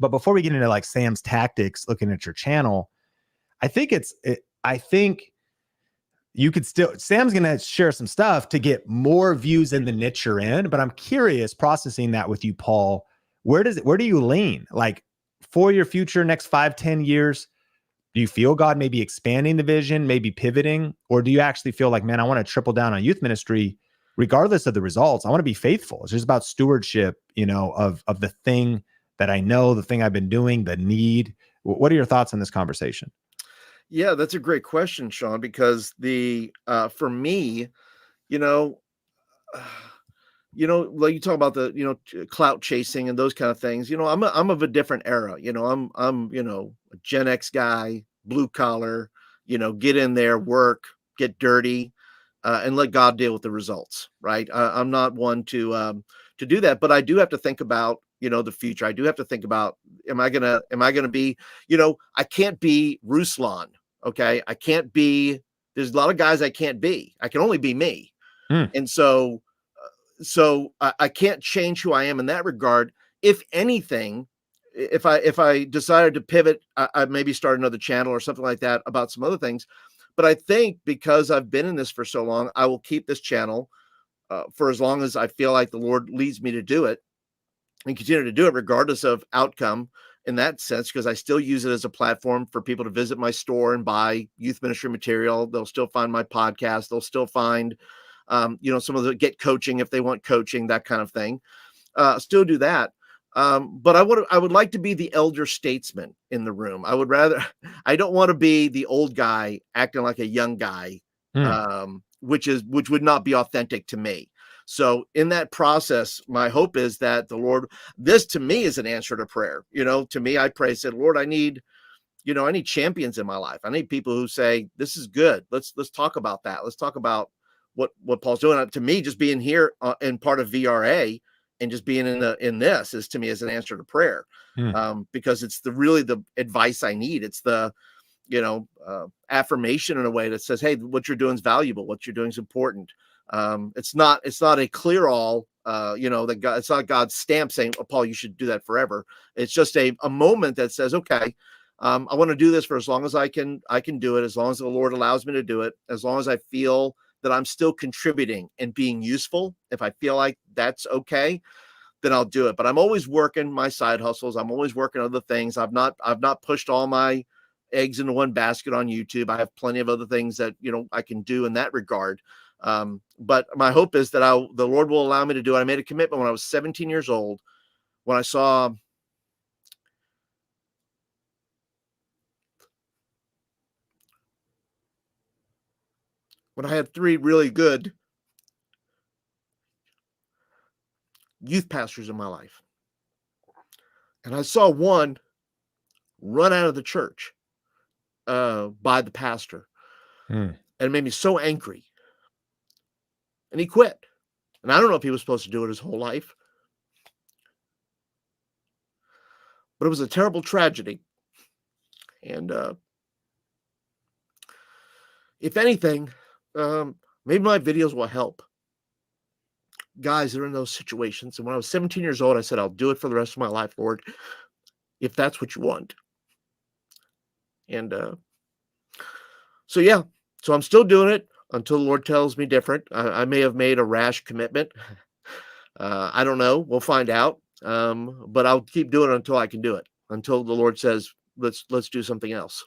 But before we get into like Sam's tactics, looking at your channel, I think you could still, Sam's going to share some stuff to get more views in the niche you're in. But I'm curious, processing that with you, Paul, where do you lean? Like for your future, next 5, 10 years, do you feel God maybe expanding the vision, maybe pivoting? Or do you actually feel like, man, I want to triple down on youth ministry regardless of the results? I want to be faithful. It's just about stewardship, of the thing that I know, the thing I've been doing, the need. What are your thoughts on this conversation? Yeah, that's a great question, Sean, because for me, you know, like you talk about the, clout chasing and those kind of things. I'm of a different era. I'm a Gen X guy, blue collar, get in there, work, get dirty, and let God deal with the results. Right. I'm not one to do that, but I do have to think about, the future. I do have to think about, am I gonna be, I can't be Ruslan. Okay. There's a lot of guys I can't be. I can only be me. Mm. And so I can't change who I am in that regard. If anything, if I decided to pivot, I'd maybe start another channel or something like that about some other things. But I think because I've been in this for so long, I will keep this channel for as long as I feel like the Lord leads me to do it, and continue to do it regardless of outcome in that sense, because I still use it as a platform for people to visit my store and buy youth ministry material. They'll still find my podcast. They'll still find some of the get coaching if they want coaching, that kind of thing. Still do that. But I would like to be the elder statesman in the room. I don't want to be the old guy acting like a young guy, which would not be authentic to me. So in that process, my hope is that the Lord, this to me is an answer to prayer. To me, I pray, said, Lord, I need champions in my life. I need people who say, this is good. Let's talk about that. Let's talk about what Paul's doing. To me, just being here in part of VRA and just being in this is to me as an answer to prayer, because it's really the advice I need. It's the affirmation in a way that says, hey, what you're doing is valuable. What you're doing is important. It's not a clear all. That God, it's not God's stamp saying, oh, Paul, you should do that forever. It's just a moment that says, okay, I want to do this for as long as I can do it, as long as the Lord allows me to do it, as long as I feel that I'm still contributing and being useful. If I feel like that's okay, then I'll do it. But I'm always working my side hustles. I'm always working other things. I've not pushed all my eggs into one basket on YouTube. I have plenty of other things that, I can do in that regard. But my hope is that the Lord will allow me to do it. I made a commitment when I was 17 years old, when I saw when I had 3 really good youth pastors in my life. And I saw one run out of the church by the pastor. And it made me so angry. And he quit. And I don't know if he was supposed to do it his whole life. But it was a terrible tragedy. And if anything, maybe my videos will help guys that are in those situations. And when I was 17 years old, I said, I'll do it for the rest of my life, Lord, if that's what you want. And so I'm still doing it until the Lord tells me different. I may have made a rash commitment. I don't know. We'll find out. But I'll keep doing it until I can do it, until the Lord says, let's do something else.